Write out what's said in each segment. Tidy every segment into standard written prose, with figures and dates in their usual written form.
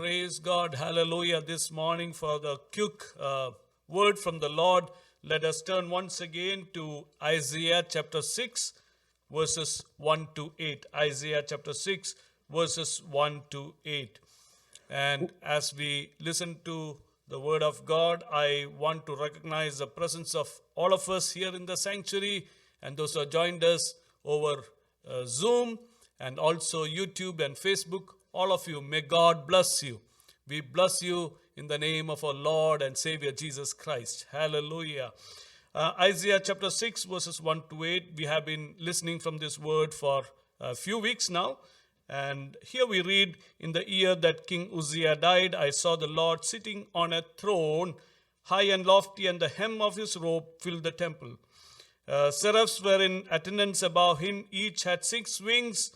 Praise God. Hallelujah. This morning for the quick word from the Lord, let us turn once again to Isaiah chapter 6, verses 1 to 8. Isaiah chapter 6, verses 1 to 8. And as we listen to the word of God, I want to recognize the presence of all of us here in the sanctuary and those who have joined us over Zoom and also YouTube and Facebook. All of you, may God bless you. We bless you in the name of our Lord and Savior Jesus Christ. Hallelujah. Isaiah chapter 6 verses 1 to 8. We have been listening from this word for a few weeks now. And here we read, in the year that King Uzziah died, I saw the Lord sitting on a throne, high and lofty, and the hem of his robe filled the temple. Seraphs were in attendance above him. Each had 6 wings.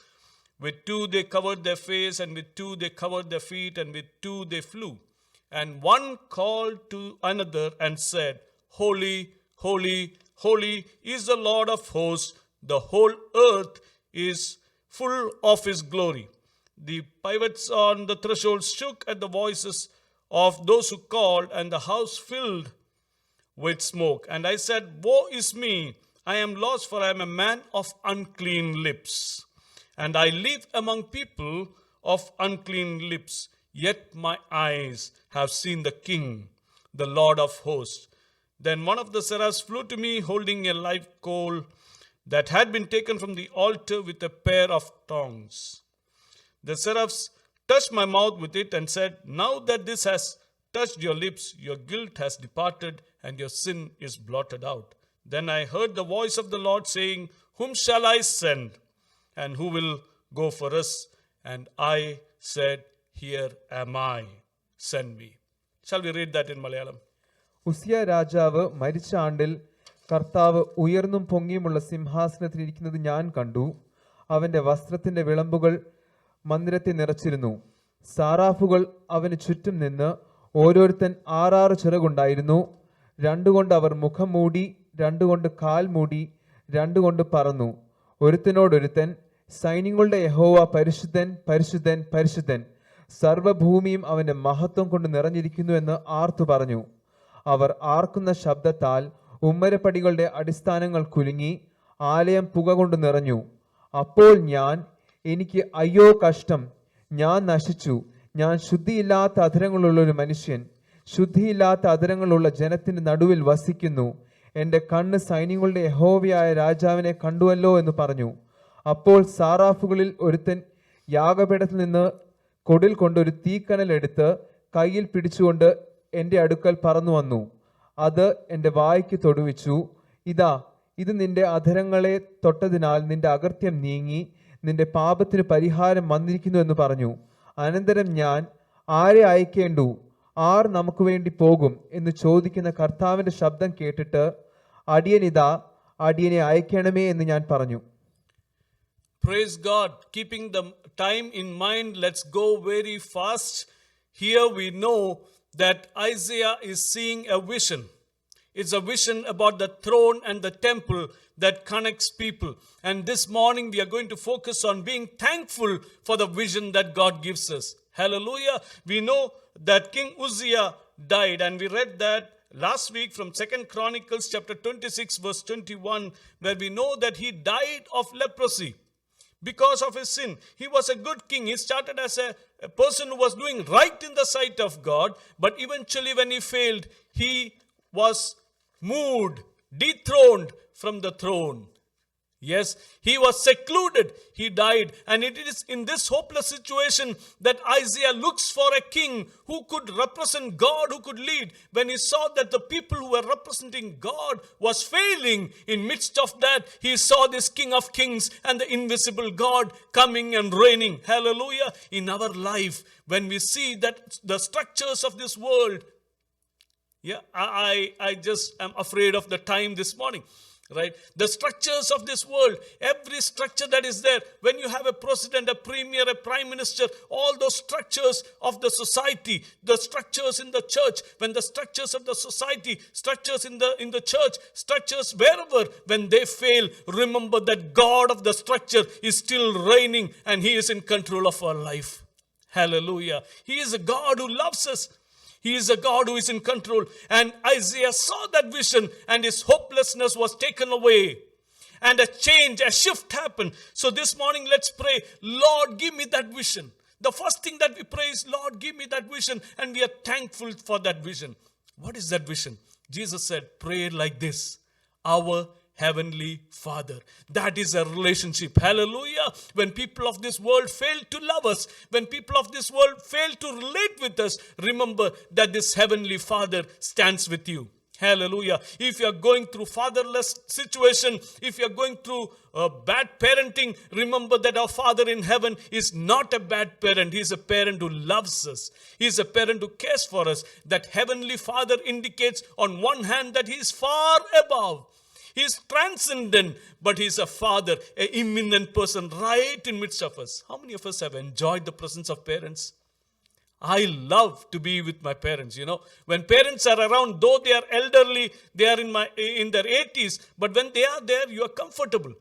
With 2 they covered their face, and with 2 they covered their feet, and with 2 they flew. And one called to another and said, Holy, holy, holy is the Lord of hosts. The whole earth is full of his glory. The pivots on the threshold shook at the voices of those who called, and the house filled with smoke. And I said, Woe is me! I am lost, for I am a man of unclean lips. And I live among people of unclean lips. Yet my eyes have seen the King, the Lord of hosts. Then one of the seraphs flew to me, holding a live coal that had been taken from the altar with a pair of tongs. The seraphs touched my mouth with it and said, Now that this has touched your lips, your guilt has departed and your sin is blotted out. Then I heard the voice of the Lord saying, Whom shall I send? And who will go for us? And I said, Here am I, send me. Shall we read that in Malayalam? Uzziah രാജാവ് മരിച്ച ആണ്ടിൽ കർത്താവ് ഉയർന്നും പൊങ്ങിയുമുള്ള സിംഹാസനത്തിലിരിക്കുന്നത് ഞാൻ കണ്ടു. അവന്റെ വസ്ത്രത്തിന്റെ വിളമ്പുകൾ മന്ദിരത്തെ നിറച്ചിരുന്നു. സാറാഫുകൾ അവന് ചുറ്റും നിന്ന്, ഓരോരുത്തൻ 6 ചിറകുണ്ടായിരുന്നു. 2 കൊണ്ട് അവർ മുഖം മൂടി, 2 കൊണ്ട് കാൽ മൂടി, 2 കൊണ്ട് പറന്നു. ഒരുത്തനോടൊരുത്തൻ, സൈന്യങ്ങളുടെ യഹോവ പരിശുദ്ധൻ, പരിശുദ്ധൻ, പരിശുദ്ധൻ, സർവ്വഭൂമിയും അവന്റെ മഹത്വം കൊണ്ട് നിറഞ്ഞിരിക്കുന്നു എന്ന് ആർത്തു പറഞ്ഞു. അവർ ആർക്കുന്ന ശബ്ദത്താൽ ഉമ്മരപ്പടികളുടെ അടിസ്ഥാനങ്ങൾ കുലുങ്ങി, ആലയം പുക കൊണ്ട് നിറഞ്ഞു. അപ്പോൾ ഞാൻ, എനിക്ക് അയ്യോ കഷ്ടം, ഞാൻ നശിച്ചു, ഞാൻ ശുദ്ധിയില്ലാത്ത അധരങ്ങളുള്ള ഒരു മനുഷ്യൻ, ശുദ്ധിയില്ലാത്ത അധരങ്ങളുള്ള ജനത്തിന്റെ നടുവിൽ വസിക്കുന്നു. എന്റെ കണ്ണ് സൈന്യങ്ങളുടെ യഹോവയായ രാജാവിനെ കണ്ടുവല്ലോ എന്ന് പറഞ്ഞു. അപ്പോൾ സാറാഫുകളിൽ ഒരുത്തൻ യാഗപീഠത്തിൽ നിന്ന് കൊടിൽ കൊണ്ടൊരു തീക്കനൽ എടുത്ത് കയ്യിൽ പിടിച്ചുകൊണ്ട് എൻ്റെ അടുക്കൽ പറന്നു വന്നു. അത് എൻ്റെ വായ്ക്ക് തൊടുവിച്ചു. ഇതാ, ഇത് നിന്റെ അധരങ്ങളെ തൊട്ടതിനാൽ നിന്റെ അകൃത്യം നീങ്ങി, നിന്റെ പാപത്തിന് പരിഹാരം വന്നിരിക്കുന്നു എന്ന് പറഞ്ഞു. അനന്തരം ഞാൻ, ആരെ അയക്കേണ്ടു, ആർ നമുക്ക് വേണ്ടി പോകും എന്ന് ചോദിക്കുന്ന കർത്താവിന്റെ ശബ്ദം കേട്ടിട്ട്, അടിയനിതാ, അടിയനെ അയക്കണമേ എന്ന് ഞാൻ പറഞ്ഞു. Praise God. Keeping the time in mind, let's go very fast. Here we know that Isaiah is seeing a vision. It's a vision about the throne and the temple that connects people. And this morning we are going to focus on being thankful for the vision that God gives us. Hallelujah. We know that King Uzziah died, and we read that last week from 2 Chronicles chapter 26 verse 21, where we know that he died of leprosy because of his sin. He was a good king. He started as a person who was doing right in the sight of God, but eventually when he failed, he was moved, dethroned from the throne. Yes, he was secluded. He died. And it is in this hopeless situation that Isaiah looks for a king who could represent God, who could lead. When he saw that the people who were representing God was failing, in midst of that, he saw this King of Kings and the invisible God coming and reigning. Hallelujah. In our life, when we see that the structures of this world, I just am afraid of the time this morning. Right? The structures of this world, every structure that is there, when you have a president, a premier, a prime minister, all those structures of the society, the structures in the church, when the structures of the society, structures in the church, structures wherever, when they fail, remember that God of the structure is still reigning and he is in control of our life. Hallelujah. He is a God who loves us. He is a God who is in control. And Isaiah saw that vision and his hopelessness was taken away. And a change, a shift happened. So this morning, let's pray, Lord, give me that vision. The first thing that we pray is, Lord, give me that vision. And we are thankful for that vision. What is that vision? Jesus said, pray like this, our Heavenly Father. That is a relationship. Hallelujah. When people of this world fail to love us, when people of this world fail to relate with us, remember that this Heavenly Father stands with you. Hallelujah. If you are going through fatherless situation, if you are going through bad parenting, remember that our Father in heaven is not a bad parent. He is a parent who loves us. He is a parent who cares for us. That Heavenly Father indicates on one hand that He is far above. He is transcendent, but He is a Father, an imminent person right in midst of us. How many of us have enjoyed the presence of parents? I love to be with my parents, When parents are around, though they are elderly, they are in their 80s, but when they are there, you are comfortable.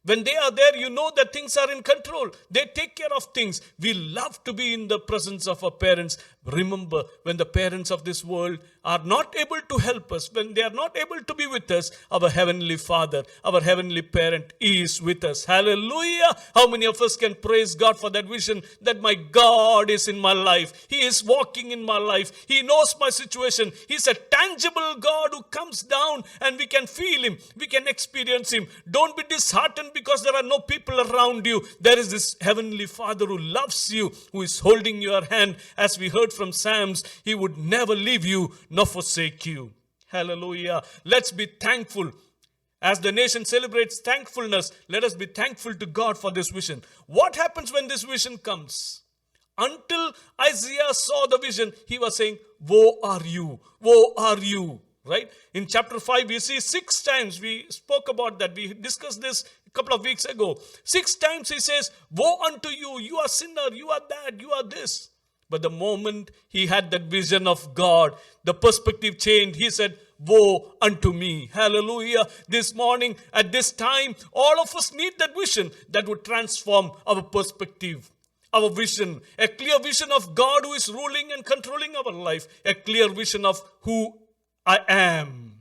When they are there, you know that things are in control. They take care of things. We love to be in the presence of our parents. Remember, when the parents of this world are not able to help us, when they are not able to be with us, our Heavenly Father, our Heavenly Parent is with us. Hallelujah. How many of us can praise God for that vision that my God is in my life? He is walking in my life. He knows my situation. He's a tangible God who comes down and we can feel Him. We can experience Him. Don't be disheartened because there are no people around you. There is this Heavenly Father who loves you, who is holding your hand. As we heard from Psalms, He would never leave you nor forsake you. Hallelujah. Let's be thankful. As the nation celebrates thankfulness, let us be thankful to God for this vision. What happens when this vision comes? Until Isaiah saw the vision, he was saying, woe are you, woe are you. Right? In chapter 5, we see 6 times, we spoke about that. We discussed this a couple of weeks ago. 6 times he says, woe unto you, you are sinner, you are that, you are this. But the moment he had that vision of God, the perspective changed. He said, woe unto me. Hallelujah. This morning, at this time, all of us need that vision that would transform our perspective. Our vision, a clear vision of God who is ruling and controlling our life. A clear vision of who I am.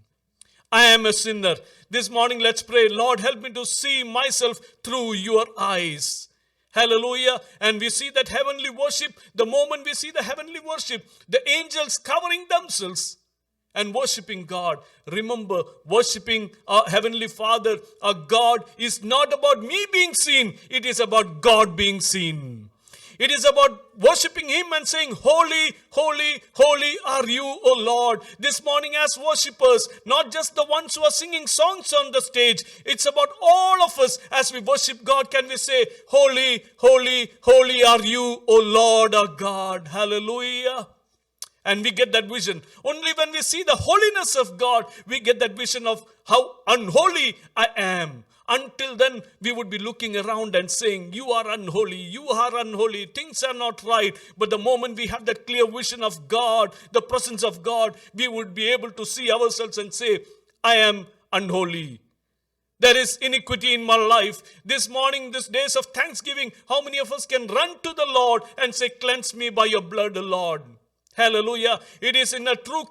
I am a sinner. This morning, let's pray, Lord, help me to see myself through your eyes. Hallelujah. And we see that heavenly worship. The moment we see the heavenly worship, the angels covering themselves and worshiping God. Remember, worshiping our Heavenly Father, our God, is not about me being seen. It is about God being seen. It is about worshiping Him and saying, holy, holy, holy are you, O Lord. This morning as worshippers, not just the ones who are singing songs on the stage. It's about all of us as we worship God. Can we say, holy, holy, holy are you, O Lord our God. Hallelujah. And we get that vision. Only when we see the holiness of God, we get that vision of how unholy I am. Until then, we would be looking around and saying, you are unholy, things are not right. But the moment we have that clear vision of God, the presence of God, we would be able to see ourselves and say, I am unholy. There is iniquity in my life. This morning, this days of Thanksgiving, how many of us can run to the Lord and say, cleanse me by your blood, O Lord. Hallelujah. It is in a true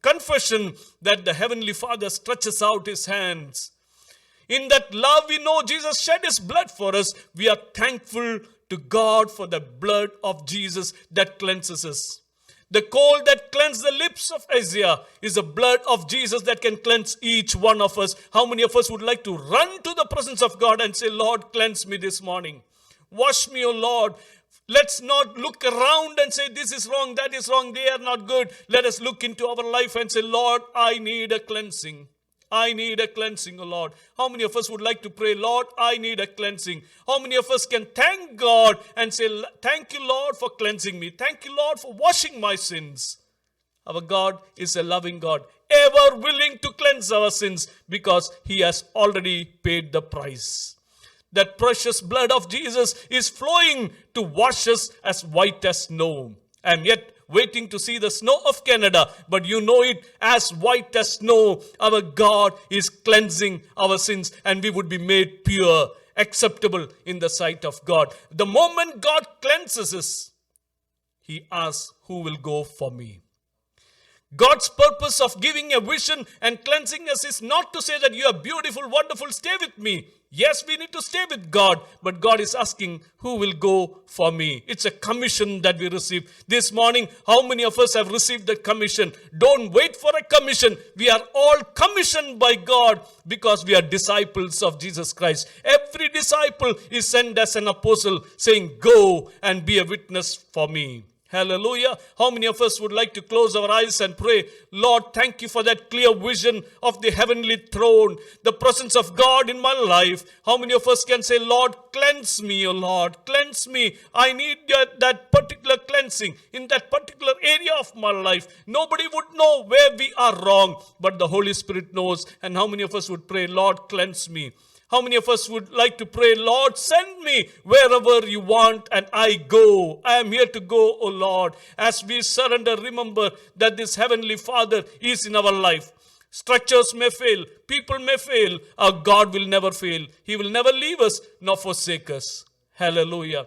confession that the Heavenly Father stretches out His hands. In that love, we know Jesus shed His blood for us. We are thankful to God for the blood of Jesus that cleanses us. The coal that cleansed the lips of Isaiah is the blood of Jesus that can cleanse each one of us. How many of us would like to run to the presence of God and say, Lord, cleanse me this morning. Wash me, O Lord. Let's not look around and say, this is wrong, that is wrong, they are not good. Let us look into our life and say, Lord, I need a cleansing. I need a cleansing, O Lord. How many of us would like to pray, Lord, I need a cleansing? How many of us can thank God and say, thank you, Lord, for cleansing me. Thank you, Lord, for washing my sins. Our God is a loving God, ever willing to cleanse our sins because He has already paid the price. That precious blood of Jesus is flowing to wash us as white as snow. And yet, waiting to see the snow of Canada, but you know it as white as snow. Our God is cleansing our sins and we would be made pure, acceptable in the sight of God. The moment God cleanses us, he asks, who will go for me? God's purpose of giving a vision and cleansing us is not to say that you are beautiful, wonderful, stay with me. Yes, we need to stay with God, but God is asking, who will go for me? It's a commission that we receive. This morning, how many of us have received that commission? Don't wait for a commission. We are all commissioned by God because we are disciples of Jesus Christ. Every disciple is sent as an apostle saying, go and be a witness for me. Hallelujah. How many of us would like to close our eyes and pray, Lord, thank you for that clear vision of the heavenly throne, the presence of God in my life. How many of us can say, Lord, cleanse me, O Lord, cleanse me. I need that particular cleansing in that particular area of my life. Nobody would know where we are wrong, but the Holy Spirit knows. And how many of us would pray, Lord, cleanse me? How many of us would like to pray, Lord, send me wherever you want and I go. I am here to go, O Lord. As we surrender, remember that this Heavenly Father is in our life. Structures may fail, people may fail, our God will never fail. He will never leave us nor forsake us. Hallelujah.